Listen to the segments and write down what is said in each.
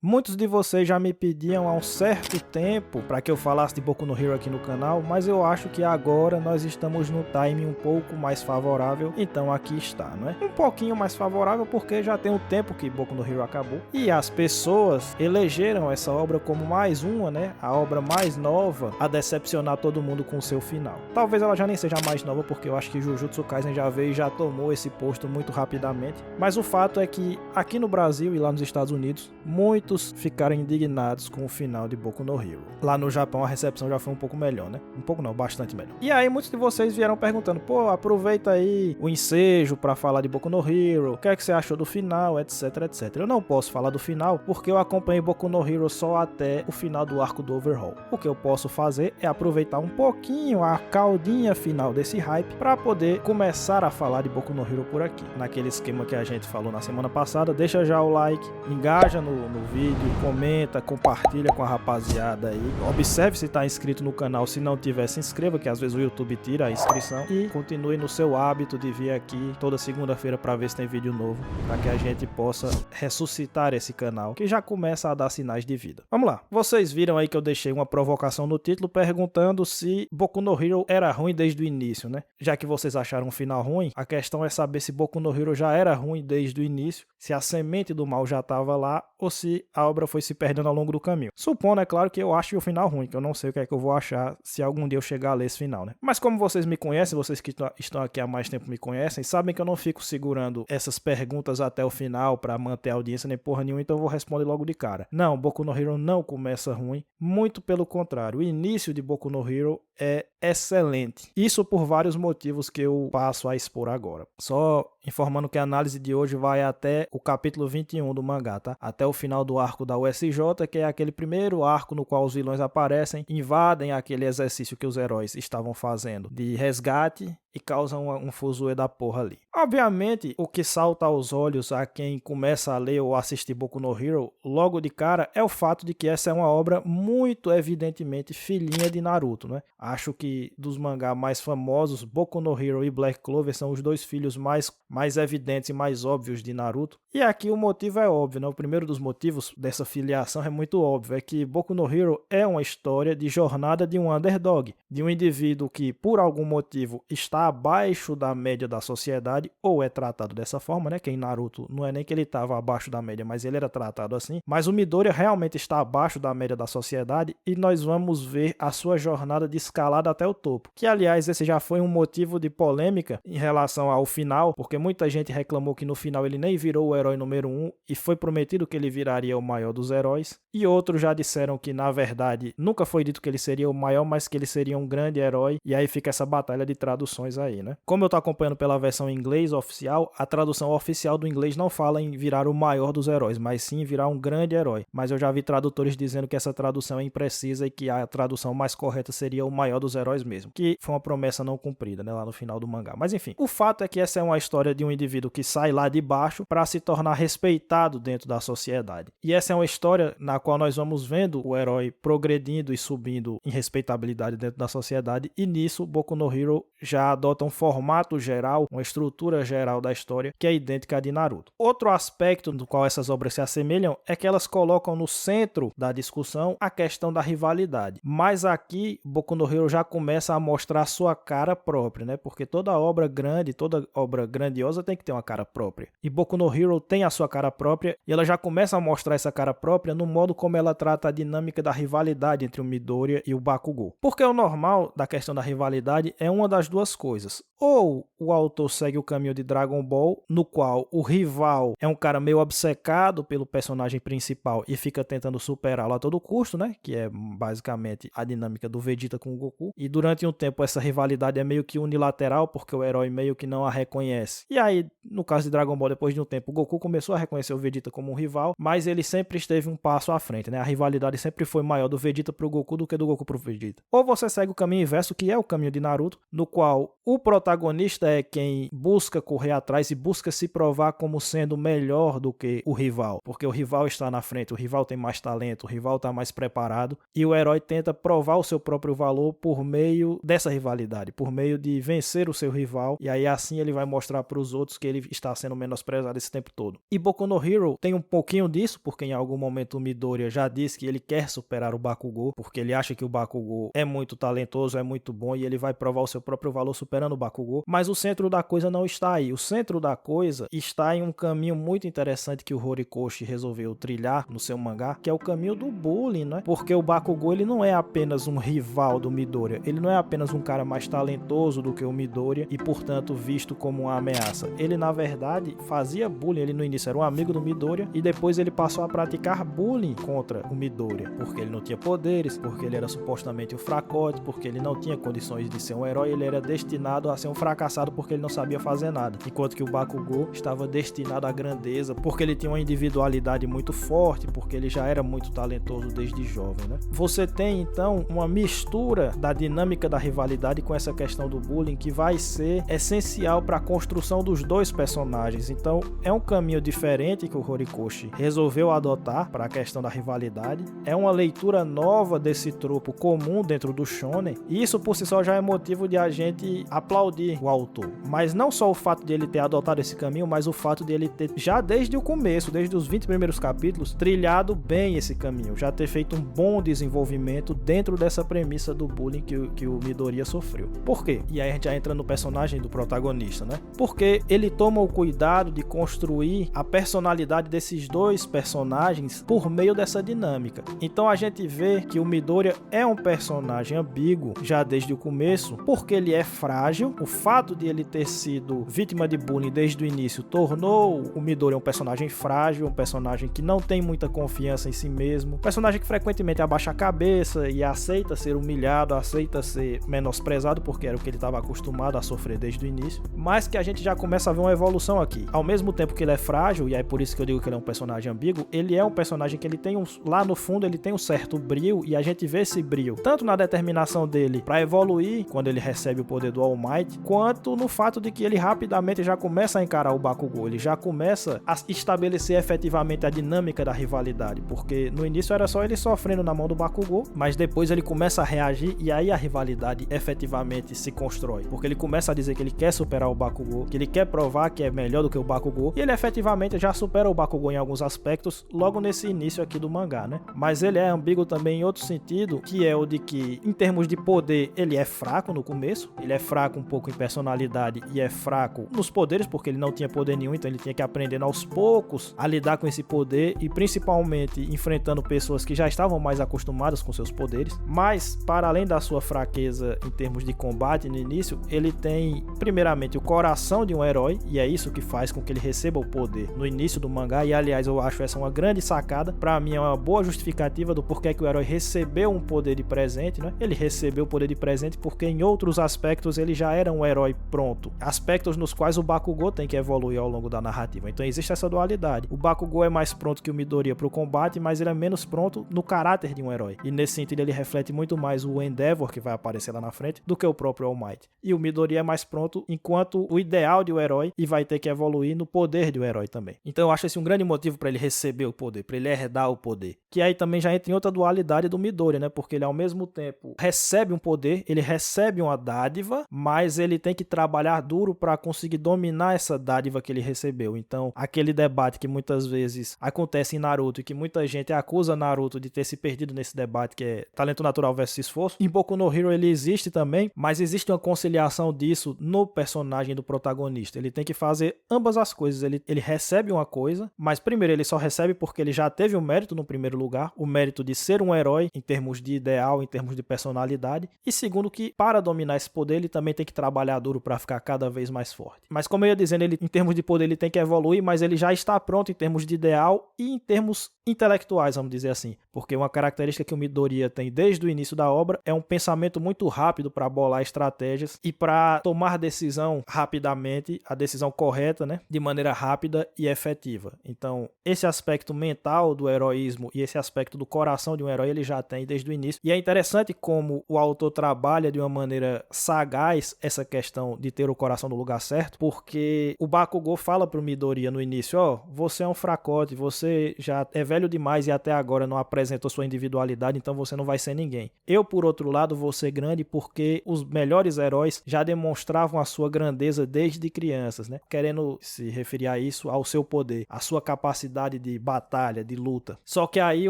Muitos de vocês já me pediam há um certo tempo para que eu falasse de Boku no Hero aqui no canal, mas eu acho que agora nós estamos no time um pouco mais favorável, então aqui está, não é? Um pouquinho mais favorável porque já tem um tempo que Boku no Hero acabou e as pessoas elegeram essa obra como mais uma, né? A obra mais nova a decepcionar todo mundo com o seu final. Talvez ela já nem seja mais nova porque eu acho que Jujutsu Kaisen já veio e já tomou esse posto muito rapidamente, mas o fato é que aqui no Brasil e lá nos Estados Unidos, muitos ficaram indignados com o final de Boku no Hero. Lá no Japão a recepção já foi um pouco melhor, né? Um pouco não, bastante melhor. E aí muitos de vocês vieram perguntando, pô, aproveita aí o ensejo pra falar de Boku no Hero, o que é que você achou do final, etc, etc. Eu não posso falar do final porque eu acompanhei Boku no Hero só até o final do arco do Overhaul. O que eu posso fazer é aproveitar um pouquinho a caldinha final desse hype pra poder começar a falar de Boku no Hero por aqui. Naquele esquema que a gente falou na semana passada, deixa já o like, engaja no vídeo, comenta, compartilha com a rapaziada aí. Observe se está inscrito no canal, se não tiver, se inscreva, que às vezes o YouTube tira a inscrição. E continue no seu hábito de vir aqui toda segunda-feira para ver se tem vídeo novo, para que a gente possa ressuscitar esse canal, que já começa a dar sinais de vida. Vamos lá, vocês viram aí que eu deixei uma provocação no título perguntando se Boku no Hero era ruim desde o início, né? Já que vocês acharam um final ruim, a questão é saber se Boku no Hero já era ruim desde o início, se a semente do mal já estava lá, ou se a obra foi se perdendo ao longo do caminho. Supondo, é claro, que eu acho o final ruim, que eu não sei o que é que eu vou achar se algum dia eu chegar a ler esse final, né? Mas como vocês me conhecem, vocês que estão aqui há mais tempo me conhecem, sabem que eu não fico segurando essas perguntas até o final pra manter a audiência nem porra nenhuma, então eu vou responder logo de cara. Não, Boku no Hero não começa ruim, muito pelo contrário. O início de Boku no Hero é excelente. Isso por vários motivos que eu passo a expor agora. Só informando que a análise de hoje vai até o capítulo 21 do mangá, tá? Até o final do arco da USJ, que é aquele primeiro arco no qual os vilões aparecem, invadem aquele exercício que os heróis estavam fazendo de resgate e causam um fuzuê da porra ali. Obviamente, o que salta aos olhos a quem começa a ler ou assistir Boku no Hero logo de cara é o fato de que essa é uma obra muito evidentemente filhinha de Naruto, né? Acho que dos mangás mais famosos, Boku no Hero e Black Clover são os dois filhos mais evidentes e mais óbvios de Naruto. E aqui o motivo é óbvio, né? O primeiro dos motivos dessa filiação é muito óbvio, é que Boku no Hero é uma história de jornada de um underdog, de um indivíduo que por algum motivo está abaixo da média da sociedade, ou é tratado dessa forma, né? Que em Naruto não é nem que ele estava abaixo da média, mas ele era tratado assim. Mas o Midoriya realmente está abaixo da média da sociedade e nós vamos ver a sua jornada de escalada até o topo. Que, aliás, esse já foi um motivo de polêmica em relação ao final, porque muita gente reclamou que no final ele nem virou o herói número 1 e foi prometido que ele viraria o maior dos heróis. E outros já disseram que, na verdade, nunca foi dito que ele seria o maior, mas que ele seria um grande herói. E aí fica essa batalha de traduções aí, né? Como eu tô acompanhando pela versão em inglês oficial, a tradução oficial do inglês não fala em virar o maior dos heróis, mas sim virar um grande herói. Mas eu já vi tradutores dizendo que essa tradução é imprecisa e que a tradução mais correta seria o maior dos heróis mesmo, que foi uma promessa não cumprida, né, lá no final do mangá. Mas enfim, o fato é que essa é uma história de um indivíduo que sai lá de baixo para se tornar respeitado dentro da sociedade. E essa é uma história na qual nós vamos vendo o herói progredindo e subindo em respeitabilidade dentro da sociedade, e nisso Boku no Hero já adota um formato geral, uma estrutura geral da história que é idêntica à de Naruto. Outro aspecto do qual essas obras se assemelham é que elas colocam no centro da discussão a questão da rivalidade. Mas aqui Boku no Hero já começa a mostrar sua cara própria, né? Porque toda obra grande, toda obra grandiosa tem que ter uma cara própria. E Boku no Hero tem a sua cara própria e ela já começa a mostrar essa cara própria no modo como ela trata a dinâmica da rivalidade entre o Midoriya e o Bakugou. Porque o normal da questão da rivalidade é uma das duas coisas. Ou o autor segue o caminho de Dragon Ball, no qual o rival é um cara meio obcecado pelo personagem principal e fica tentando superá-lo a todo custo, né? Que é basicamente a dinâmica do Vegeta com o Goku. E durante um tempo essa rivalidade é meio que unilateral, porque o herói meio que não a reconhece. E aí, no caso de Dragon Ball, depois de um tempo, o Goku começou a reconhecer o Vegeta como um rival, mas ele sempre esteve um passo à frente, né? A rivalidade sempre foi maior do Vegeta pro Goku do que do Goku pro Vegeta. Ou você segue o caminho inverso, que é o caminho de Naruto, no qual o protagonista é quem busca correr atrás e busca se provar como sendo melhor do que o rival, porque o rival está na frente, o rival tem mais talento, o rival está mais preparado, e o herói tenta provar o seu próprio valor por meio dessa rivalidade, por meio de vencer o seu rival, e aí assim ele vai mostrar para os outros que ele está sendo menosprezado esse tempo todo. E Boku no Hero tem um pouquinho disso, porque em algum momento o Midoriya já disse que ele quer superar o Bakugou, porque ele acha que o Bakugou é muito talentoso, é muito bom e ele vai provar o seu próprio valor superando o Bakugou. Mas o centro da coisa não está aí. O centro da coisa está em um caminho muito interessante que o Horikoshi resolveu trilhar no seu mangá, que é o caminho do bullying, né? Porque o Bakugou ele não é apenas um rival do Midoriya, ele não é apenas um cara mais talentoso do que o Midoriya e portanto visto como uma ameaça. Ele na verdade fazia bullying, ele no início era um amigo do Midoriya e depois ele passou a praticar bullying contra o Midoriya, porque ele não tinha poderes, porque ele era supostamente um fracote, porque ele não tinha condições de ser um herói, ele era destinado a ser um fracassado porque ele não sabia fazer nada, enquanto que o Bakugou estava destinado à grandeza, porque ele tinha uma individualidade muito forte, porque ele já era muito talentoso desde jovem, né? Você tem então uma mistura da dinâmica da rivalidade com essa questão do bullying que vai ser essencial para a construção dos dois personagens. Então é um caminho diferente que o Horikoshi resolveu adotar para a questão da rivalidade, é uma leitura nova desse tropo comum dentro do shonen, e isso por si só já é motivo de a gente aplaudir o autor, mas não só o fato de ele ter adotado esse caminho, mas o fato de ele ter já desde o começo, desde os 20 primeiros capítulos, trilhado bem esse caminho, já ter feito um bom desenvolvimento dentro dessa premissa do bullying que o Midoriya sofreu. Por quê? E aí a gente já entra no personagem do protagonista, né? Porque ele toma o cuidado de construir a personalidade desses dois personagens por meio dessa dinâmica. Então a gente vê que o Midoriya é um personagem ambíguo já desde o começo, porque ele é frágil. O fato de ele ter sido vítima de bullying desde o início tornou o Midoriya um personagem frágil, um personagem que não tem muita confiança em si mesmo, um personagem que frequentemente abaixa a cabeça e aceita ser humilhado, aceita ser menosprezado, porque era o que ele estava acostumado a sofrer desde o início, mas que a gente já começa a ver uma evolução aqui. Ao mesmo tempo que ele é frágil, e é por isso que eu digo que ele é um personagem ambíguo, ele é um personagem que ele tem lá no fundo ele tem um certo brio, e a gente vê esse brio tanto na determinação dele para evoluir quando ele recebe o poder do All Might, quanto no fato de que ele rapidamente já começa a encarar o Bakugou, ele já começa a estabelecer efetivamente a dinâmica da rivalidade, porque no início era só ele sofrendo na mão do Bakugou, mas depois ele começa a reagir e aí a rivalidade efetivamente se constrói, porque ele começa a dizer que ele quer superar o Bakugou, que ele quer provar que é melhor do que o Bakugou, e ele efetivamente já supera o Bakugou em alguns aspectos logo nesse início aqui do mangá, né? Mas ele é ambíguo também em outro sentido, que é o de que em termos de poder ele é fraco no começo, ele é fraco um pouco em personalidade e é fraco nos poderes, porque ele não tinha poder nenhum, então ele tinha que aprender aos poucos a lidar com esse poder e principalmente enfrentando pessoas que já estavam mais acostumadas com seus poderes. Mas para além da sua fraqueza em termos de combate no início, ele tem primeiramente o coração de um herói, e é isso que faz com que ele receba o poder no início do mangá, e aliás eu acho essa uma grande sacada, para mim é uma boa justificativa do porquê que o herói recebeu um poder de presente, né? Ele recebeu o poder de presente porque em outros aspectos ele já era um herói pronto, aspectos nos quais o Bakugou tem que evoluir ao longo da narrativa. Então existe essa dualidade, o Bakugou é mais pronto que o Midoriya para o combate, mas ele é menos pronto no caráter de um herói, e nesse sentido ele reflete muito mais o Endeavor, que vai aparecer lá na frente, do que o próprio All Might. E o Midoriya é mais pronto enquanto o ideal de um herói e vai ter que evoluir no poder de um herói também. Então eu acho esse um grande motivo para ele receber o poder, para ele herdar o poder, que aí também já entra em outra dualidade do Midoriya, né? Porque ele ao mesmo tempo recebe um poder, ele recebe uma dádiva, mas ele tem que trabalhar duro para conseguir dominar essa dádiva que ele recebeu. Então aquele debate que muitas vezes acontece em Naruto e que muita gente acusa Naruto de ter se perdido nesse debate, que é talento natural versus esforço, em Boku no Hero ele existe também, mas existe uma conciliação disso no personagem do protagonista. Ele tem que fazer ambas as coisas, ele recebe uma coisa, mas primeiro ele só recebe porque ele já teve o mérito no primeiro lugar, o mérito de ser um herói em termos de ideal, em termos de personalidade, e segundo que para dominar esse poder ele também tem que trabalhar duro para ficar cada vez mais forte. Mas como eu ia dizendo, ele em termos de poder ele tem que evoluir, mas ele já está pronto em termos de ideal e em termos intelectuais, vamos dizer assim, porque uma característica que o Midoriya tem desde o início da obra é um pensamento muito rápido para bolar estratégias e para tomar decisão rapidamente, a decisão correta, né, de maneira rápida e efetiva. Então, esse aspecto mental do heroísmo e esse aspecto do coração de um herói ele já tem desde o início, e é interessante como o autor trabalha de uma maneira sagaz essa questão de ter o coração no lugar certo, porque o Bakugou fala pro Midoriya no início, você é um fracote, você já é velho demais e até agora não apresentou sua individualidade, então você não vai ser ninguém. Eu, por outro lado, vou ser grande porque os melhores heróis já demonstravam a sua grandeza desde desde crianças, né? Querendo se referir a isso, ao seu poder, a sua capacidade de batalha, de luta. Só que aí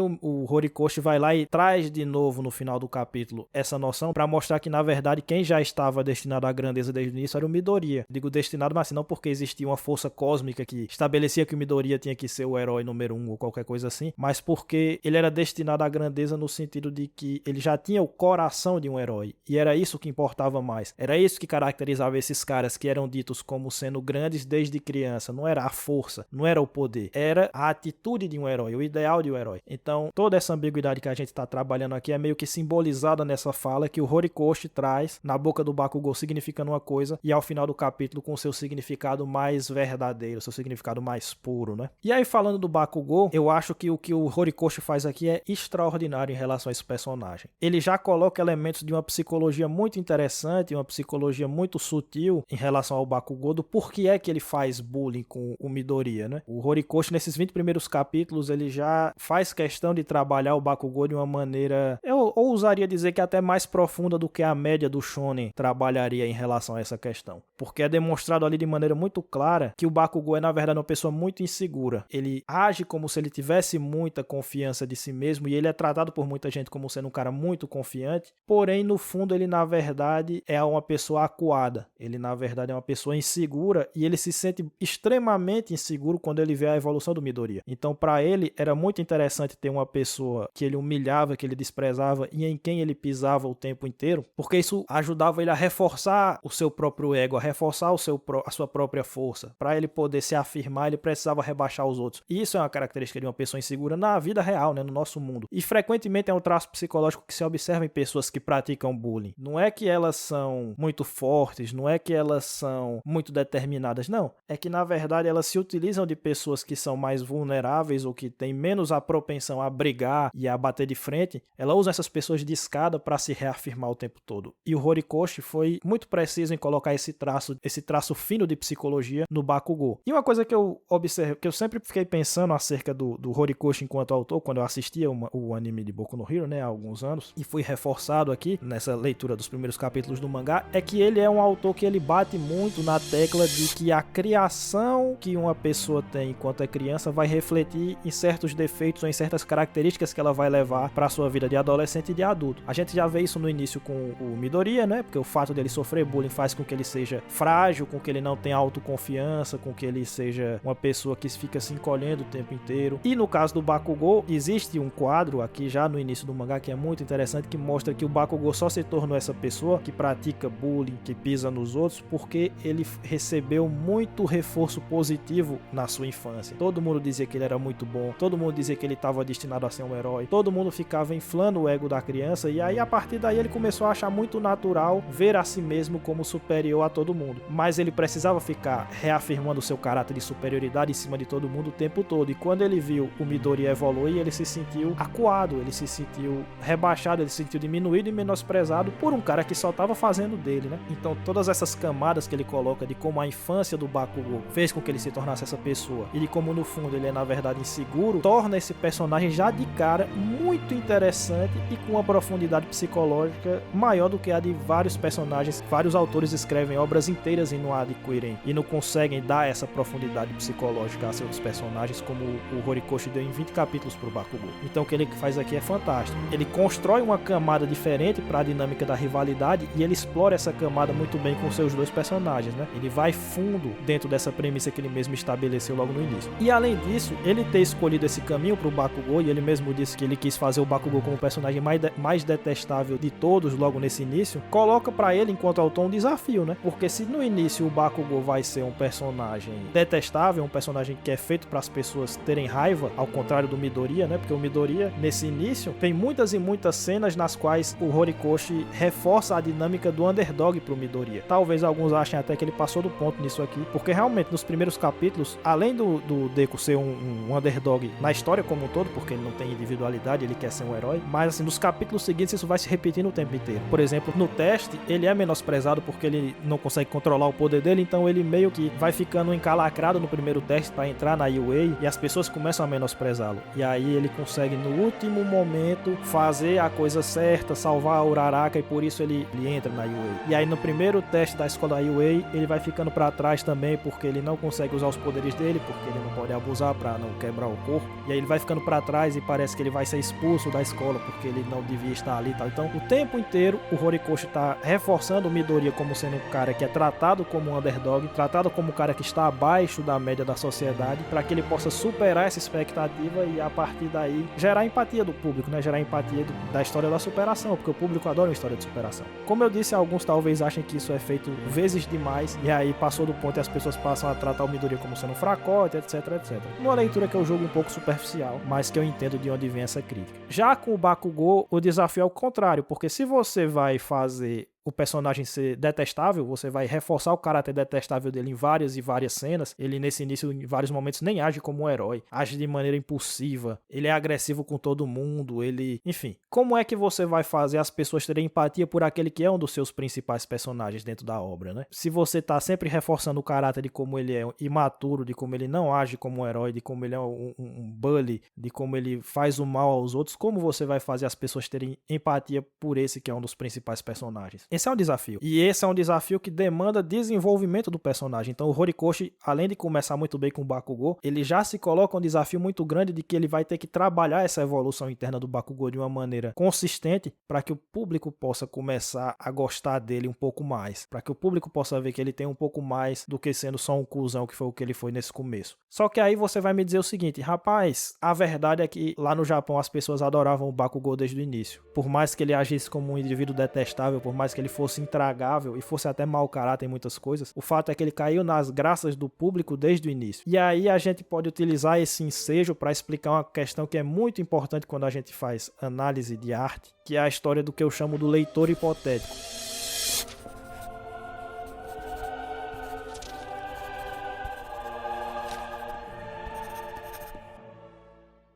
o Horikoshi vai lá e traz de novo no final do capítulo essa noção para mostrar que, na verdade, quem já estava destinado à grandeza desde o início era o Midoriya. Digo destinado, mas não porque existia uma força cósmica que estabelecia que o Midoriya tinha que ser o herói número 1 ou qualquer coisa assim, mas porque ele era destinado à grandeza no sentido de que ele já tinha o coração de um herói, e era isso que importava mais. Era isso que caracterizava esses caras que eram ditos como sendo grandes desde criança. Não era a força, não era o poder, era a atitude de um herói, o ideal de um herói. Então, toda essa ambiguidade que a gente está trabalhando aqui é meio que simbolizada nessa fala que o Horikoshi traz na boca do Bakugou significando uma coisa, e ao final do capítulo com seu significado mais verdadeiro, seu significado mais puro, né? E aí, falando do Bakugou, eu acho que o Horikoshi faz aqui é extraordinário em relação a esse personagem. Ele já coloca elementos de uma psicologia muito interessante, uma psicologia muito sutil em relação ao Bakugou, do porquê é que ele faz bullying com o Midoriya, né? O Horikoshi, nesses 20 primeiros capítulos, ele já faz questão de trabalhar o Bakugou de uma maneira, eu ousaria dizer que até mais profunda do que a média do shonen trabalharia em relação a essa questão. Porque é demonstrado ali de maneira muito clara que o Bakugou é, na verdade, uma pessoa muito insegura. Ele age como se ele tivesse muita confiança de si mesmo, e ele é tratado por muita gente como sendo um cara muito confiante, porém, no fundo, ele, na verdade, é uma pessoa acuada. Ele, na verdade, é uma pessoa insegura, e ele se sente extremamente inseguro quando ele vê a evolução do Midoriya. Então, para ele, era muito interessante ter uma pessoa que ele humilhava, que ele desprezava e em quem ele pisava o tempo inteiro, porque isso ajudava ele a reforçar o seu próprio ego, a reforçar a sua própria força. Para ele poder se afirmar, ele precisava rebaixar os outros. E isso é uma característica de uma pessoa insegura na vida real, né, no nosso mundo. E frequentemente é um traço psicológico que se observa em pessoas que praticam bullying. Não é que elas são muito fortes, não é que elas são muito determinadas, não. É que, na verdade, elas se utilizam de pessoas que são mais vulneráveis ou que têm menos a propensão a brigar e a bater de frente. Ela usa essas pessoas de escada para se reafirmar o tempo todo. E o Horikoshi foi muito preciso em colocar esse traço fino de psicologia no Bakugou. E uma coisa que eu observo, que eu sempre fiquei pensando acerca do Horikoshi enquanto autor, quando eu assistia o anime de Boku no Hero, né, há alguns anos, e fui reforçado aqui nessa leitura dos primeiros capítulos do mangá, é que ele é um autor que ele bate muito na tecla de que a criação que uma pessoa tem enquanto é criança vai refletir em certos defeitos ou em certas características que ela vai levar para a sua vida de adolescente e de adulto. A gente já vê isso no início com o Midoriya, né? Porque o fato dele sofrer bullying faz com que ele seja frágil, com que ele não tenha autoconfiança, com que ele seja uma pessoa que fica se encolhendo o tempo inteiro. E no caso do Bakugou, existe um quadro aqui já no início do mangá que é muito interessante, que mostra que o Bakugou só se tornou essa pessoa que pratica bullying, que pisa nos outros, porque ele recebeu muito reforço positivo na sua infância. Todo mundo dizia que ele era muito bom, todo mundo dizia que ele estava destinado a ser um herói, todo mundo ficava inflando o ego da criança, e aí a partir daí ele começou a achar muito natural ver a si mesmo como superior a todo mundo. Mas ele precisava ficar reafirmando o seu caráter de superioridade em cima de todo mundo o tempo todo, e quando ele viu o Midoriya evoluir, ele se sentiu acuado, ele se sentiu rebaixado, ele se sentiu diminuído e menosprezado por um cara que só estava fazendo dele, né? Então todas essas camadas que ele coloca de como a infância do Bakugou fez com que ele se tornasse essa pessoa, e de como no fundo ele é na verdade inseguro, torna esse personagem já de cara muito interessante e com uma profundidade psicológica maior do que a de vários personagens. Vários autores escrevem obras inteiras e não adquirem e não conseguem dar essa profundidade psicológica a seus personagens, como o Horikoshi deu em 20 capítulos pro Bakugou. Então o que ele faz aqui é fantástico. Ele constrói uma camada diferente para a dinâmica da rivalidade, e ele explora essa camada muito bem com seus dois personagens, né? Ele vai fundo dentro dessa premissa que ele mesmo estabeleceu logo no início. E além disso, ele ter escolhido esse caminho pro Bakugou, e ele mesmo disse que ele quis fazer o Bakugou como o personagem mais detestável de todos logo nesse início, coloca para ele, enquanto autor, um desafio, né? Porque se no início o Bakugou vai ser um personagem detestável, um personagem que é feito para as pessoas terem raiva, ao contrário do Midoriya, né? Porque o Midoriya, nesse início, tem muitas e muitas cenas nas quais o Horikoshi reforça a dinâmica do underdog pro Midoriya. Talvez alguns achem até que ele passou do ponto nisso aqui, porque realmente nos primeiros capítulos, além do Deku ser um underdog na história como um todo, porque ele não tem individualidade, ele quer ser um herói, mas assim, nos capítulos seguintes isso vai se repetindo o tempo inteiro. Por exemplo, no teste, ele é menosprezado porque ele não consegue controlar o poder dele, então ele meio que vai ficando encalacrado no primeiro teste para entrar na UA, e as pessoas começam a menosprezá-lo. E aí ele consegue no último momento fazer a coisa certa, salvar a Uraraka, e por isso ele entra na UA. E aí no primeiro teste da escola UA, ele ele vai ficando pra trás também porque ele não consegue usar os poderes dele, porque ele não pode abusar pra não quebrar o corpo. E aí ele vai ficando pra trás e parece que ele vai ser expulso da escola porque ele não devia estar ali e tal. Então, o tempo inteiro, o Horikoshi tá reforçando o Midoriya como sendo um cara que é tratado como um underdog, tratado como um cara que está abaixo da média da sociedade, para que ele possa superar essa expectativa e a partir daí gerar empatia do público, né? Gerar empatia da história da superação, porque o público adora uma história de superação. Como eu disse, alguns talvez achem que isso é feito vezes demais e aí passou do ponto e as pessoas passam a tratar o Midoriya como sendo um fracote, etc, etc. Uma leitura que eu julgo um pouco superficial, mas que eu entendo de onde vem essa crítica. Já com o Bakugou, o desafio é o contrário, porque se você vai fazer o personagem ser detestável, você vai reforçar o caráter detestável dele em várias e várias cenas. Ele nesse início, em vários momentos, nem age como um herói, age de maneira impulsiva, ele é agressivo com todo mundo, ele... Enfim, como é que você vai fazer as pessoas terem empatia por aquele que é um dos seus principais personagens dentro da obra, né? Se você tá sempre reforçando o caráter de como ele é imaturo, de como ele não age como um herói, de como ele é um bully, de como ele faz o mal aos outros, como você vai fazer as pessoas terem empatia por esse que é um dos principais personagens? Esse é um desafio. E esse é um desafio que demanda desenvolvimento do personagem. Então o Horikoshi, além de começar muito bem com o Bakugou, ele já se coloca um desafio muito grande de que ele vai ter que trabalhar essa evolução interna do Bakugou de uma maneira consistente para que o público possa começar a gostar dele um pouco mais. Para que o público possa ver que ele tem um pouco mais do que sendo só um cuzão, que foi o que ele foi nesse começo. Só que aí você vai me dizer o seguinte, rapaz, a verdade é que lá no Japão as pessoas adoravam o Bakugou desde o início. Por mais que ele agisse como um indivíduo detestável, por mais que ele fosse intragável e fosse até mau caráter em muitas coisas, o fato é que ele caiu nas graças do público desde o início. E aí a gente pode utilizar esse ensejo para explicar uma questão que é muito importante quando a gente faz análise de arte, que é a história do que eu chamo do leitor hipotético.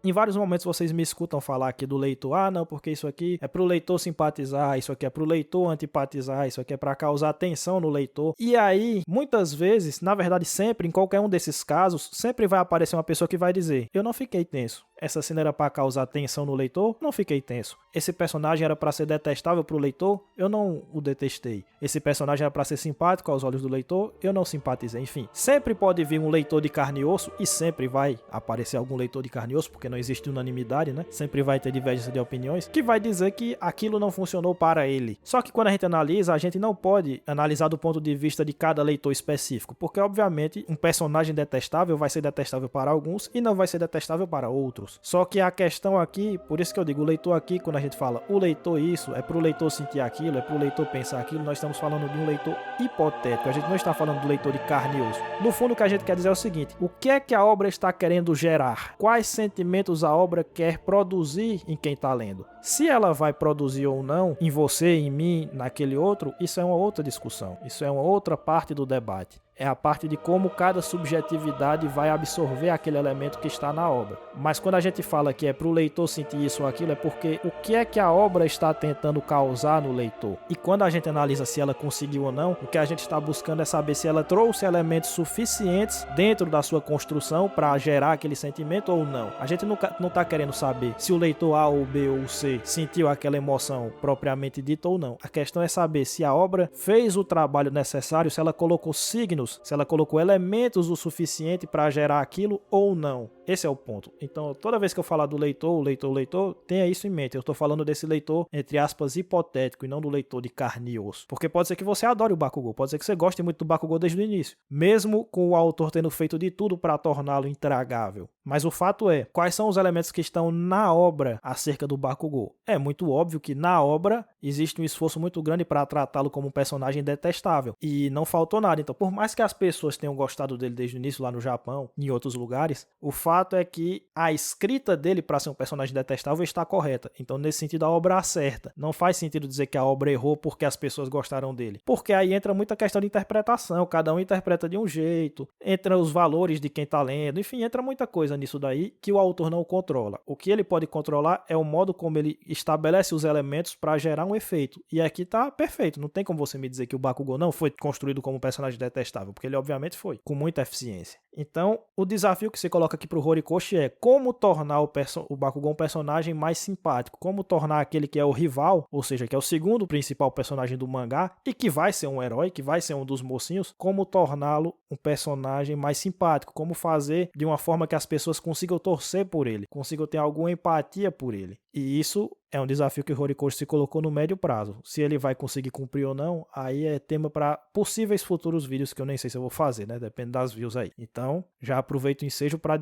Em vários momentos vocês me escutam falar aqui do leitor, não, porque isso aqui é pro leitor simpatizar, isso aqui é pro leitor antipatizar, isso aqui é para causar tensão no leitor. E aí, muitas vezes, na verdade sempre, em qualquer um desses casos, sempre vai aparecer uma pessoa que vai dizer, eu não fiquei tenso. Essa cena era para causar tensão no leitor? Não fiquei tenso. Esse personagem era para ser detestável pro leitor? Eu não o detestei. Esse personagem era para ser simpático aos olhos do leitor? Eu não simpatizei. Enfim, sempre pode vir um leitor de carne e osso e sempre vai aparecer algum leitor de carne e osso, porque não existe unanimidade, né? Sempre vai ter divergência de opiniões, que vai dizer que aquilo não funcionou para ele. Só que quando a gente analisa, a gente não pode analisar do ponto de vista de cada leitor específico, porque obviamente um personagem detestável vai ser detestável para alguns e não vai ser detestável para outros. Só que a questão aqui, por isso que eu digo, o leitor aqui, quando a gente fala o leitor isso, é pro leitor sentir aquilo, é pro leitor pensar aquilo, nós estamos falando de um leitor hipotético, a gente não está falando do leitor de carne e osso. No fundo o que a gente quer dizer é o seguinte, o que é que a obra está querendo gerar? Quais sentimentos a obra quer produzir em quem está lendo? Se ela vai produzir ou não, em você, em mim, naquele outro, isso é uma outra discussão, isso é uma outra parte do debate. É a parte de como cada subjetividade vai absorver aquele elemento que está na obra. Mas quando a gente fala que é para o leitor sentir isso ou aquilo, é porque o que é que a obra está tentando causar no leitor? E quando a gente analisa se ela conseguiu ou não, o que a gente está buscando é saber se ela trouxe elementos suficientes dentro da sua construção para gerar aquele sentimento ou não. A gente não está querendo saber se o leitor A ou B ou C sentiu aquela emoção propriamente dita ou não. A questão é saber se a obra fez o trabalho necessário, se ela colocou signos, se ela colocou elementos o suficiente para gerar aquilo ou não. Esse é o ponto. Então, toda vez que eu falar do leitor, tenha isso em mente. Eu estou falando desse leitor, entre aspas, hipotético e não do leitor de carne e osso. Porque pode ser que você adore o Bakugou, pode ser que você goste muito do Bakugou desde o início, mesmo com o autor tendo feito de tudo para torná-lo intragável. Mas o fato é, quais são os elementos que estão na obra acerca do Bakugou? É muito óbvio que na obra existe um esforço muito grande para tratá-lo como um personagem detestável. E não faltou nada. Então, por mais que as pessoas tenham gostado dele desde o início lá no Japão, em outros lugares, o fato é que a escrita dele para ser um personagem detestável está correta. Então, nesse sentido, a obra acerta. Não faz sentido dizer que a obra errou porque as pessoas gostaram dele. Porque aí entra muita questão de interpretação. Cada um interpreta de um jeito. Entra os valores de quem está lendo. Enfim, entra muita coisa nisso daí que o autor não controla. O que ele pode controlar é o modo como ele estabelece os elementos para gerar um efeito. E aqui tá perfeito. Não tem como você me dizer que o Bakugou não foi construído como um personagem detestável, porque ele obviamente foi, com muita eficiência. Então, o desafio que se coloca aqui pro Horikoshi é como tornar o Bakugou um personagem mais simpático, como tornar aquele que é o rival, ou seja, que é o segundo principal personagem do mangá e que vai ser um herói, que vai ser um dos mocinhos, como torná-lo um personagem mais simpático, como fazer de uma forma que as pessoas consigam torcer por ele, consigam ter alguma empatia por ele. E isso é um desafio que o Horikoshi se colocou no médio prazo. Se ele vai conseguir cumprir ou não, aí é tema para possíveis futuros vídeos que eu nem sei se eu vou fazer, né? Depende das views aí. Então, já aproveito o ensejo para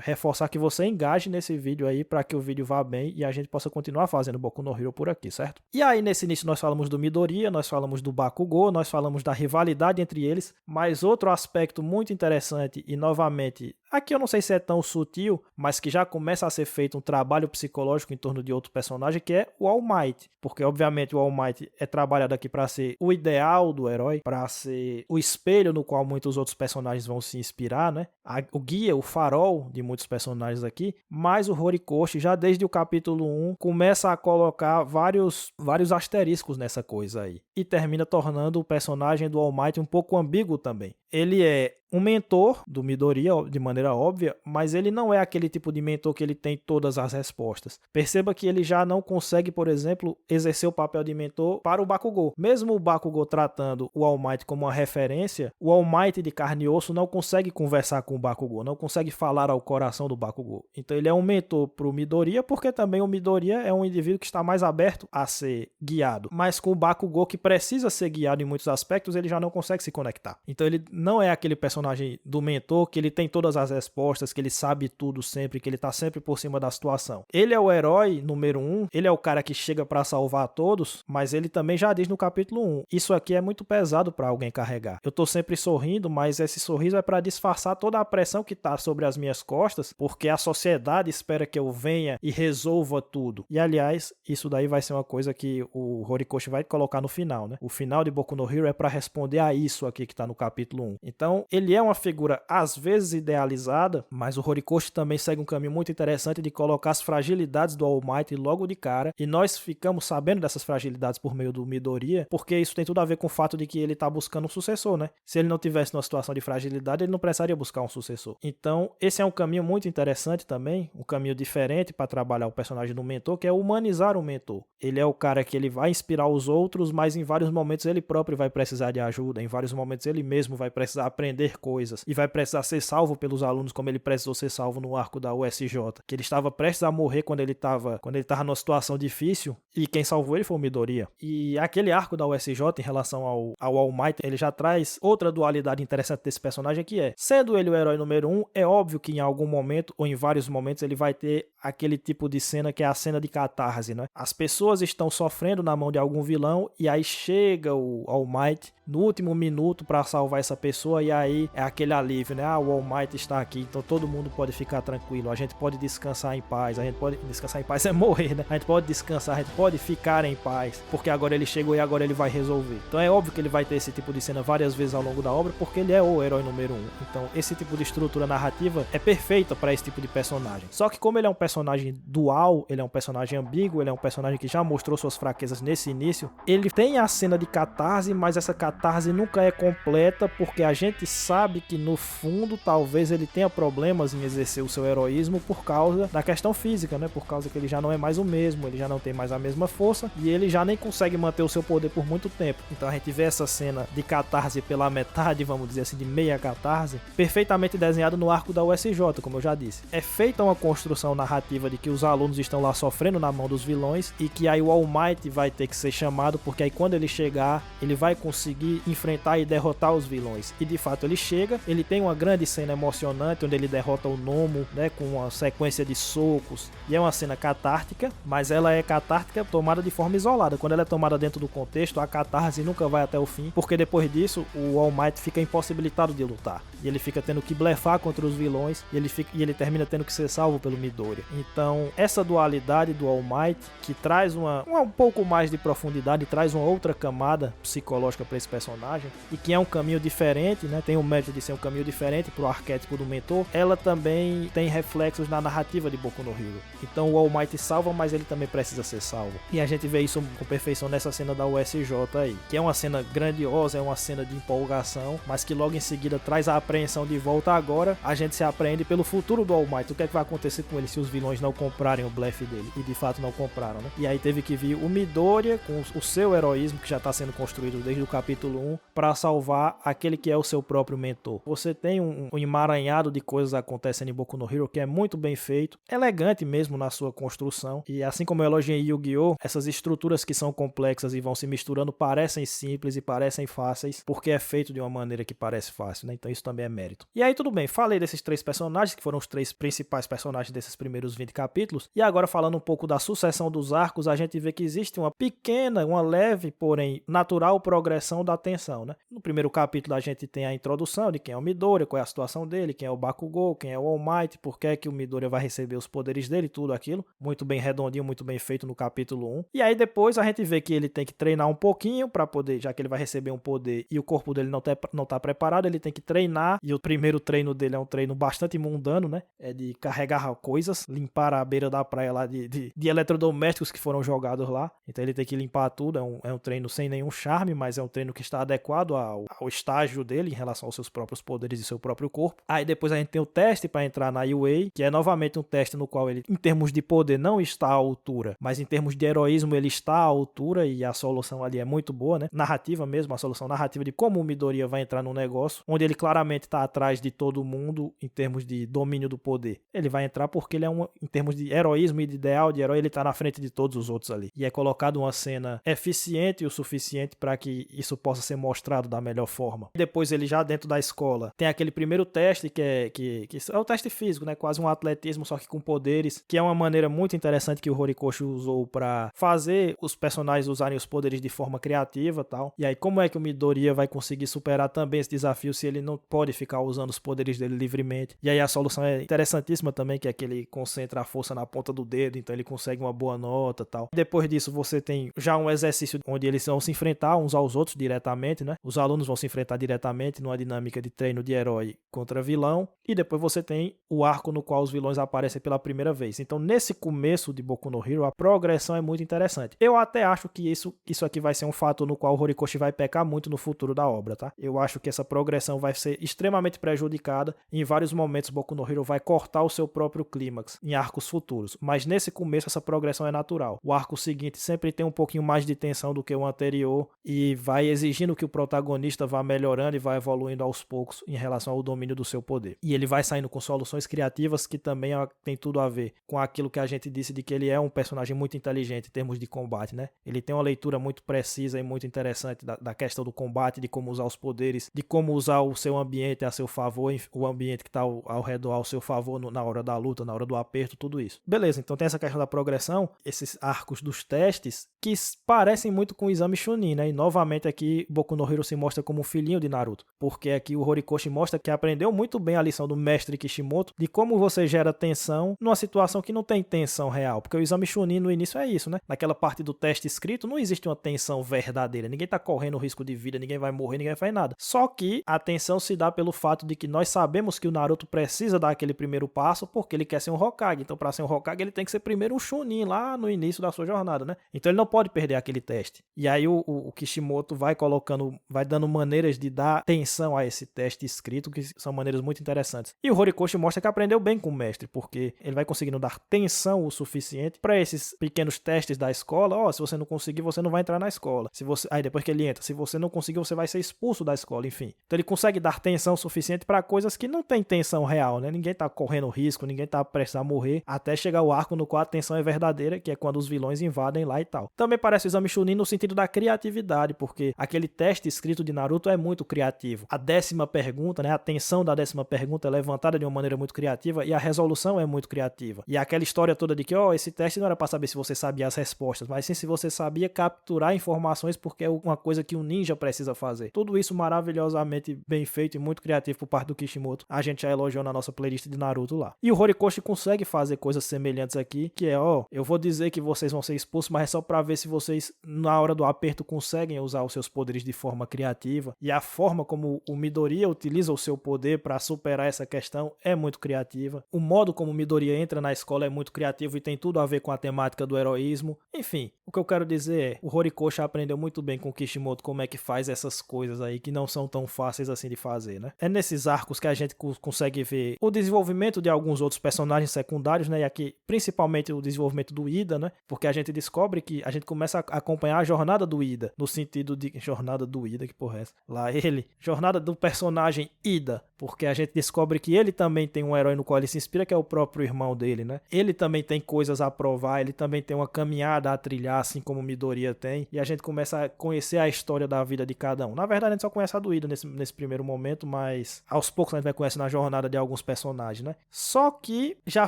reforçar que você engaje nesse vídeo aí para que o vídeo vá bem e a gente possa continuar fazendo Boku no Hero por aqui, certo? E aí, nesse início, nós falamos do Midoriya, nós falamos do Bakugou, nós falamos da rivalidade entre eles, mas outro aspecto muito interessante e, novamente, aqui eu não sei se é tão sutil, mas que já começa a ser feito um trabalho psicológico em torno de outro personagem, que é o All Might. Porque, obviamente, o All Might é trabalhado aqui para ser o ideal do herói, para ser o espelho no qual muitos outros personagens vão se inspirar, né? O guia, o farol de muitos personagens aqui. Mas o Horikoshi, já desde o capítulo 1, começa a colocar vários asteriscos nessa coisa aí. E termina tornando o personagem do All Might um pouco ambíguo também. Ele é um mentor do Midoriya, de maneira óbvia, mas ele não é aquele tipo de mentor que ele tem todas as respostas. Perceba que ele já não consegue, por exemplo, exercer o papel de mentor para o Bakugou. Mesmo o Bakugou tratando o All Might como uma referência, o All Might de carne e osso não consegue conversar com o Bakugou, não consegue falar ao coração do Bakugou. Então ele é um mentor para o Midoriya, porque também o Midoriya é um indivíduo que está mais aberto a ser guiado. Mas com o Bakugou, que precisa ser guiado em muitos aspectos, ele já não consegue se conectar. Então ele não é aquele personagem do mentor que ele tem todas as respostas, que ele sabe tudo sempre, que ele tá sempre por cima da situação. Ele é o herói número 1, ele é o cara que chega para salvar todos, mas ele também já diz no capítulo 1, isso aqui é muito pesado para alguém carregar. Eu tô sempre sorrindo, mas esse sorriso é para disfarçar toda a pressão que tá sobre as minhas costas, porque a sociedade espera que eu venha e resolva tudo. E aliás, isso daí vai ser uma coisa que o Horikoshi vai colocar no final, né? O final de Boku no Hero é para responder a isso aqui que tá no capítulo 1. Então, ele é uma figura às vezes idealizada, mas o Horikoshi também segue um caminho muito interessante de colocar as fragilidades do All Might logo de cara, e nós ficamos sabendo dessas fragilidades por meio do Midoriya, porque isso tem tudo a ver com o fato de que ele tá buscando um sucessor, né? Se ele não tivesse numa situação de fragilidade, ele não precisaria buscar um sucessor. Então, esse é um caminho muito interessante também, um caminho diferente para trabalhar o personagem do mentor, que é humanizar o mentor. Ele é o cara que ele vai inspirar os outros, mas em vários momentos ele próprio vai precisar de ajuda, em vários momentos ele mesmo vai precisar aprender coisas e vai precisar ser salvo pelos alunos, como ele precisou ser salvo no arco da USJ, que ele estava prestes a morrer quando ele estava numa situação difícil, e quem salvou ele foi o Midoriya. E aquele arco da USJ em relação ao All Might, ele já traz outra dualidade interessante desse personagem, que é, sendo ele o herói número 1, é óbvio que em algum momento, ou em vários momentos, ele vai ter aquele tipo de cena que é a cena de catarse, né? As pessoas estão sofrendo na mão de algum vilão, e aí chega o All Might no último minuto para salvar essa pessoa, e aí é aquele alívio, né? O All Might está aqui, então todo mundo pode ficar tranquilo, a gente pode descansar em paz, a gente pode descansar em paz é morrer, né? A gente pode descansar, a gente pode ficar em paz, porque agora ele chegou e agora ele vai resolver. Então é óbvio que ele vai ter esse tipo de cena várias vezes ao longo da obra, porque ele é o herói número 1. Então esse tipo de estrutura narrativa é perfeita para esse tipo de personagem. Só que como ele é um personagem dual, ele é um personagem ambíguo, ele é um personagem que já mostrou suas fraquezas nesse início, ele tem a cena de catarse, mas essa catarse nunca é completa, porque a gente sabe que no fundo talvez ele tenha problemas em exercer o seu heroísmo por causa da questão física, né? Por causa que ele já não é mais o mesmo, ele já não tem mais a mesma força e ele já nem consegue manter o seu poder por muito tempo. Então a gente vê essa cena de catarse pela metade, vamos dizer assim, de meia catarse, perfeitamente desenhado no arco da USJ, como eu já disse. É feita uma construção narrativa de que os alunos estão lá sofrendo na mão dos vilões e que aí o All Might vai ter que ser chamado, porque aí quando ele chegar, ele vai conseguir enfrentar e derrotar os vilões. E de fato ele chega, ele tem uma grande cena emocionante onde ele derrota o Nomu, né, com uma sequência de socos, e é uma cena catártica, mas ela é catártica tomada de forma isolada. Quando ela é tomada dentro do contexto, a catarse nunca vai até o fim, porque depois disso o All Might fica impossibilitado de lutar, e ele fica tendo que blefar contra os vilões, e ele termina tendo que ser salvo pelo Midoriya. Então essa dualidade do All Might, que traz um pouco mais de profundidade, traz uma outra camada psicológica para esse personagem e que é um caminho diferente, né? Tem o mérito de ser um caminho diferente pro arquétipo do mentor. Ela também tem reflexos na narrativa de Boku no Hero. Então o All Might salva, mas ele também precisa ser salvo. E a gente vê isso com perfeição nessa cena da USJ aí, que é uma cena grandiosa, é uma cena de empolgação, mas que logo em seguida traz a apreensão de volta. Agora a gente se apreende pelo futuro do All Might. O que é que vai acontecer com ele se os vilões não comprarem o blefe dele? E de fato não compraram, né? E aí teve que vir o Midoriya com o seu heroísmo, que já está sendo construído desde o capítulo 1, para salvar aquele que é o seu próprio mentor. Você tem um emaranhado de coisas acontecendo em Boku no Hero que é muito bem feito, elegante mesmo na sua construção, e assim como eu elogiei Yu-Gi-Oh!, essas estruturas que são complexas e vão se misturando parecem simples e parecem fáceis, porque é feito de uma maneira que parece fácil, né? Então isso também é mérito. E aí tudo bem, falei desses 3 personagens, que foram os 3 principais personagens desses primeiros 20 capítulos, e agora falando um pouco da sucessão dos arcos, a gente vê que existe uma pequena, uma leve, porém natural progressão da tensão, né? No primeiro capítulo a gente tem a introdução de quem é o Midoriya, qual é a situação dele, quem é o Bakugou, quem é o All Might, por que é que o Midoriya vai receber os poderes dele, tudo aquilo, muito bem redondinho, muito bem feito no capítulo 1. E aí depois a gente vê que ele tem que treinar um pouquinho para poder, já que ele vai receber um poder e o corpo dele não tá preparado, ele tem que treinar, e o primeiro treino dele é um treino bastante mundano, né? É de carregar coisas, limpar a beira da praia lá de eletrodomésticos que foram jogados lá. Então ele tem que limpar tudo, é um treino sem nenhum charme, mas é um treino que está adequado ao estágio dele em relação aos seus próprios poderes e seu próprio corpo. Aí depois a gente tem o teste para entrar na UA, que é novamente um teste no qual ele, em termos de poder, não está à altura, mas em termos de heroísmo ele está à altura, e a solução ali é muito boa, né? Narrativa mesmo, a solução narrativa de como o Midoriya vai entrar num negócio onde ele claramente está atrás de todo mundo em termos de domínio do poder. Ele vai entrar porque ele é em termos de heroísmo e de ideal de herói, ele está na frente de todos os outros ali. E é colocado uma cena eficiente o suficiente para que isso possa ser mostrado da melhor forma. Depois ele já dentro da escola tem aquele primeiro teste que é o teste físico, né? Quase um atletismo, só que com poderes, que é uma maneira muito interessante que o Horikoshi usou para fazer os personagens usarem os poderes de forma criativa e tal. E aí como é que o Midoriya vai conseguir superar também esse desafio se ele não pode ficar usando os poderes dele livremente? E aí a solução é interessantíssima também, que é que ele concentra a força na ponta do dedo, então ele consegue uma boa nota e tal. Depois disso você tem já um exercício onde eles vão se enfrentar uns aos outros diretamente, né? Os alunos vão se enfrentar diretamente numa dinâmica de treino de herói contra vilão, e depois você tem o arco no qual os vilões aparecem pela primeira vez. Então nesse começo de Boku no Hero a progressão é muito interessante. Eu até acho que isso aqui vai ser um fator no qual o Horikoshi vai pecar muito no futuro da obra, tá? Eu acho que essa progressão vai ser extremamente prejudicada, e em vários momentos Boku no Hero vai cortar o seu próprio clímax em arcos futuros, mas nesse começo essa progressão é natural. O arco seguinte sempre tem um pouquinho mais de tensão do que o anterior e vai exigindo que o protagonista vá melhorando e vá evoluindo aos poucos em relação ao domínio do seu poder. E ele vai saindo com soluções criativas que também tem tudo a ver com aquilo que a gente disse de que ele é um personagem muito inteligente em termos de combate, né? Ele tem uma leitura muito precisa e muito interessante da questão do combate, de como usar os poderes, de como usar o seu ambiente a seu favor, o ambiente que está ao redor ao seu favor na hora da luta, na hora do aperto, tudo isso. Beleza, então tem essa questão da progressão, esses arcos dos testes que parecem muito com o Exame Chunin, né? E novamente aqui Boku no Hero se mostra como um filhinho de Naruto, porque aqui o Horikoshi mostra que aprendeu muito bem a lição do mestre Kishimoto de como você gera tensão numa situação que não tem tensão real, porque o Exame Chunin no início é isso, né? Naquela parte do teste escrito não existe uma tensão verdadeira, ninguém tá correndo risco de vida, ninguém vai morrer, ninguém vai fazer nada. Só que a tensão se dá pelo fato de que nós sabemos que o Naruto precisa dar aquele primeiro passo porque ele quer ser um Hokage, então para ser um Hokage ele tem que ser primeiro um Chunin lá no início da sua jornada, né? Então ele não pode perder aquele teste. E aí o Kishimoto vai dando maneiras de dar tensão a esse teste escrito, que são maneiras muito interessantes. E o Horikoshi mostra que aprendeu bem com o mestre, porque ele vai conseguindo dar tensão o suficiente para esses pequenos testes da escola. Se você não conseguir, você não vai entrar na escola. Aí depois que ele entra, se você não conseguir, você vai ser expulso da escola, enfim. Então ele consegue dar tensão suficiente para coisas que não tem tensão real, né? Ninguém tá correndo risco, ninguém tá prestes a morrer, até chegar o arco no qual a tensão é verdadeira, que é quando os vilões invadem lá e tal. Também parece o Exame Chunin no sentido da criatividade, porque aquele teste escrito de Naruto é muito criativo. A 10ª pergunta, né? A tensão da 10ª pergunta é levantada de uma maneira muito criativa e a resolução é muito criativa. E aquela história toda de que, esse teste não era para saber se você sabia as respostas, mas sim se você sabia capturar informações, porque é uma coisa que um ninja precisa fazer. Tudo isso maravilhosamente bem feito e muito criativo por parte do Kishimoto. A gente já elogiou na nossa playlist de Naruto lá. E o Horikoshi consegue fazer coisas semelhantes aqui, que é, eu vou dizer que vocês vão ser expulsos, mas é só pra ver se vocês, na hora hora do aperto conseguem usar os seus poderes de forma criativa, e a forma como o Midoriya utiliza o seu poder para superar essa questão é muito criativa. O modo como o Midoriya entra na escola é muito criativo e tem tudo a ver com a temática do heroísmo. Enfim, o que eu quero dizer é, o Horikoshi aprendeu muito bem com o Kishimoto como é que faz essas coisas aí que não são tão fáceis assim de fazer, né? É nesses arcos que a gente consegue ver o desenvolvimento de alguns outros personagens secundários, né? E aqui, principalmente o desenvolvimento do Ida, né? Porque a gente descobre que a gente começa a acompanhar a jornada do Ida, no sentido de... Jornada do Ida, que porra é essa? Lá ele. Jornada do personagem Ida, porque a gente descobre que ele também tem um herói no qual ele se inspira, que é o próprio irmão dele, né? Ele também tem coisas a provar, ele também tem uma caminhada a trilhar, assim como o Midoriya tem, e a gente começa a conhecer a história da vida de cada um. Na verdade, a gente só conhece a do Ida nesse primeiro momento, mas aos poucos a gente vai conhecendo a jornada de alguns personagens, né? Só que já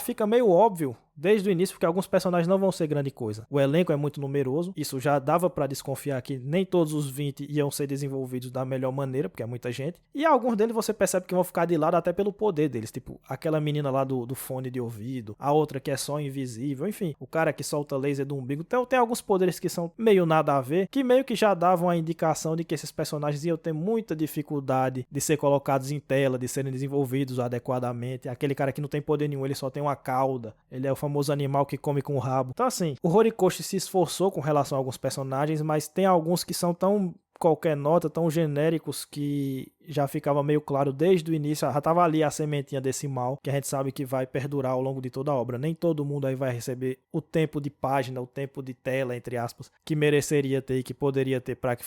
fica meio óbvio desde o início, porque alguns personagens não vão ser grande coisa. O elenco é muito numeroso, isso já dava pra desconfiar que nem todos os 20 iam ser desenvolvidos da melhor maneira, porque é muita gente. E alguns deles você percebe que vão ficar de lado até pelo poder deles, tipo aquela menina lá do fone de ouvido, a outra que é só invisível, enfim, o cara que solta laser do umbigo. Então tem alguns poderes que são meio nada a ver, que meio que já davam a indicação de que esses personagens iam ter muita dificuldade de ser colocados em tela, de serem desenvolvidos adequadamente. Aquele cara que não tem poder nenhum, ele só tem uma cauda, ele é o famoso animal que come com o rabo. Então assim, o Horikoshi se esforçou com relação a alguns personagens, mas tem alguns que são tão qualquer nota, tão genéricos, que já ficava meio claro desde o início, já estava ali a sementinha desse mal, que a gente sabe que vai perdurar ao longo de toda a obra. Nem todo mundo aí vai receber o tempo de página, o tempo de tela, entre aspas, que mereceria ter e que poderia ter para que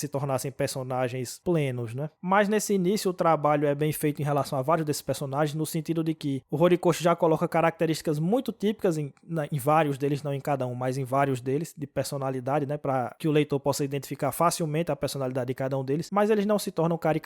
se tornassem personagens plenos, né? Mas nesse início o trabalho é bem feito em relação a vários desses personagens, no sentido de que o Horikoshi já coloca características muito típicas em vários deles, não em cada um, mas em vários deles, de personalidade, né? Para que o leitor possa identificar facilmente a personalidade de cada um deles, mas eles não se tornam caricaturas.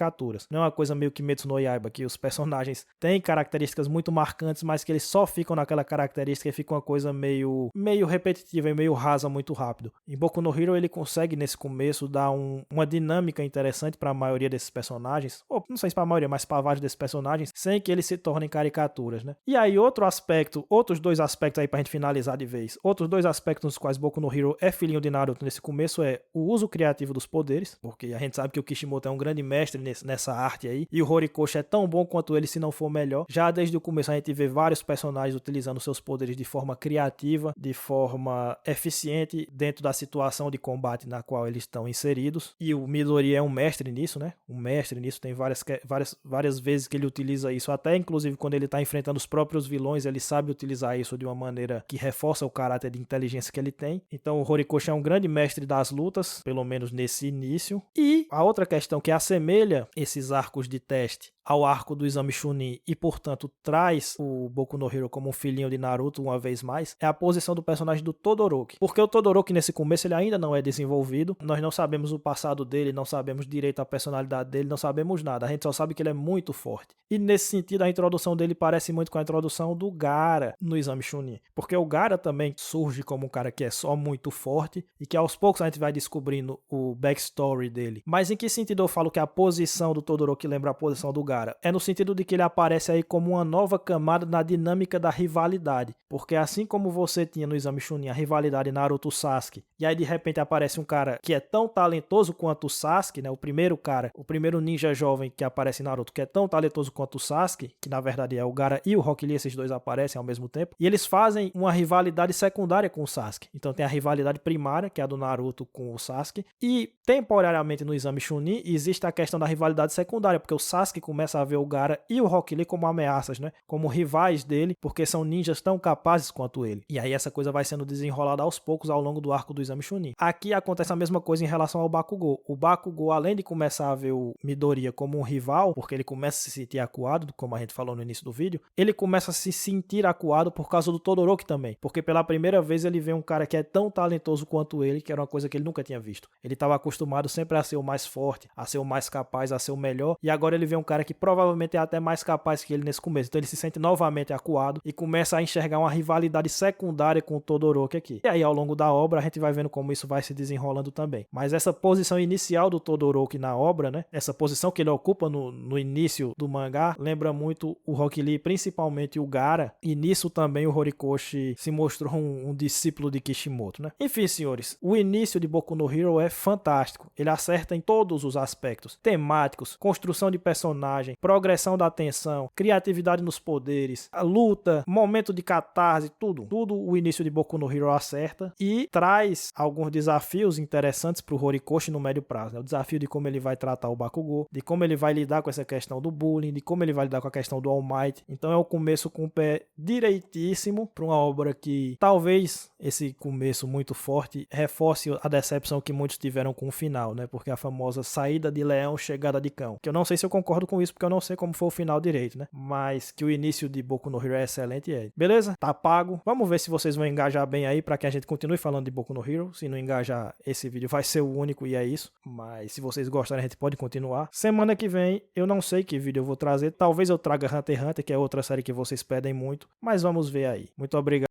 Não é uma coisa meio Kimetsu no Yaiba, que os personagens têm características muito marcantes, mas que eles só ficam naquela característica e fica uma coisa meio repetitiva e meio rasa muito rápido. Em Boku no Hero ele consegue nesse começo dar uma dinâmica interessante para a maioria desses personagens, ou não sei se para a maioria, mas para vários desses personagens, sem que eles se tornem caricaturas, né? E aí outros dois aspectos aí pra gente finalizar de vez, outros dois aspectos nos quais Boku no Hero é filhinho de Naruto nesse começo é o uso criativo dos poderes, porque a gente sabe que o Kishimoto é um grande mestre nessa arte aí, e o Horikoshi é tão bom quanto ele, se não for melhor. Já desde o começo a gente vê vários personagens utilizando seus poderes de forma criativa, de forma eficiente dentro da situação de combate na qual eles estão inseridos, e o Midoriya é um mestre nisso, né? Um mestre nisso, tem várias vezes que ele utiliza isso, até inclusive quando ele está enfrentando os próprios vilões, ele sabe utilizar isso de uma maneira que reforça o caráter de inteligência que ele tem. Então o Horikoshi é um grande mestre das lutas, pelo menos nesse início. E a outra questão que assemelha esses arcos de teste ao arco do Exame Chunin e, portanto, traz o Boku no Hero como um filhinho de Naruto uma vez mais, é a posição do personagem do Todoroki. Porque o Todoroki, nesse começo, ele ainda não é desenvolvido, nós não sabemos o passado dele, não sabemos direito a personalidade dele, não sabemos nada, a gente só sabe que ele é muito forte. E, nesse sentido, a introdução dele parece muito com a introdução do Gaara no Exame Chunin, porque o Gaara também surge como um cara que é só muito forte e que, aos poucos, a gente vai descobrindo o backstory dele. Mas em que sentido eu falo que a posição do Todoroki lembra a posição do Gaara? É no sentido de que ele aparece aí como uma nova camada na dinâmica da rivalidade, porque assim como você tinha no Exame Chunin a rivalidade Naruto-Sasuke, e aí de repente aparece um cara que é tão talentoso quanto o Sasuke, né? O primeiro ninja jovem que aparece em Naruto, que é tão talentoso quanto o Sasuke, que na verdade é o Gaara e o Rock Lee, esses dois aparecem ao mesmo tempo, e eles fazem uma rivalidade secundária com o Sasuke. Então tem a rivalidade primária, que é a do Naruto com o Sasuke, e temporariamente no Exame Chunin existe a questão da rivalidade secundária, porque o Sasuke começa a ver o Gaara e o Rock Lee como ameaças, né? Como rivais dele, porque são ninjas tão capazes quanto ele. E aí essa coisa vai sendo desenrolada aos poucos ao longo do arco do Exame Chunin. Aqui acontece a mesma coisa em relação ao Bakugou. O Bakugou, além de começar a ver o Midoriya como um rival, porque ele começa a se sentir acuado, como a gente falou no início do vídeo, ele começa a se sentir acuado por causa do Todoroki também, porque pela primeira vez ele vê um cara que é tão talentoso quanto ele, que era uma coisa que ele nunca tinha visto. Ele estava acostumado sempre a ser o mais forte, a ser o mais capaz, a ser o melhor, e agora ele vê um cara que que provavelmente é até mais capaz que ele nesse começo. Então ele se sente novamente acuado e começa a enxergar uma rivalidade secundária com o Todoroki aqui. E aí ao longo da obra a gente vai vendo como isso vai se desenrolando também. Mas essa posição inicial do Todoroki na obra, né? Essa posição que ele ocupa no início do mangá, lembra muito o Rock Lee, principalmente o Gaara. E nisso também o Horikoshi se mostrou um discípulo de Kishimoto, né? Enfim, senhores, o início de Boku no Hero é fantástico. Ele acerta em todos os aspectos temáticos, construção de personagem, progressão da tensão, criatividade nos poderes, a luta, momento de catarse, tudo o início de Boku no Hero acerta e traz alguns desafios interessantes para o Horikoshi no médio prazo, né? O desafio de como ele vai tratar o Bakugou, de como ele vai lidar com essa questão do bullying, de como ele vai lidar com a questão do All Might. Então é o começo com o pé direitíssimo para uma obra que talvez esse começo muito forte reforce a decepção que muitos tiveram com o final, né? Porque a famosa saída de leão, chegada de cão. Que eu não sei se eu concordo com isso, porque eu não sei como foi o final direito, né? Mas que o início de Boku no Hero é excelente, é. Beleza? Tá pago. Vamos ver se vocês vão engajar bem aí para que a gente continue falando de Boku no Hero. Se não engajar, esse vídeo vai ser o único e é isso. Mas se vocês gostarem, a gente pode continuar. Semana que vem, eu não sei que vídeo eu vou trazer. Talvez eu traga Hunter x Hunter, que é outra série que vocês pedem muito. Mas vamos ver aí. Muito obrigado.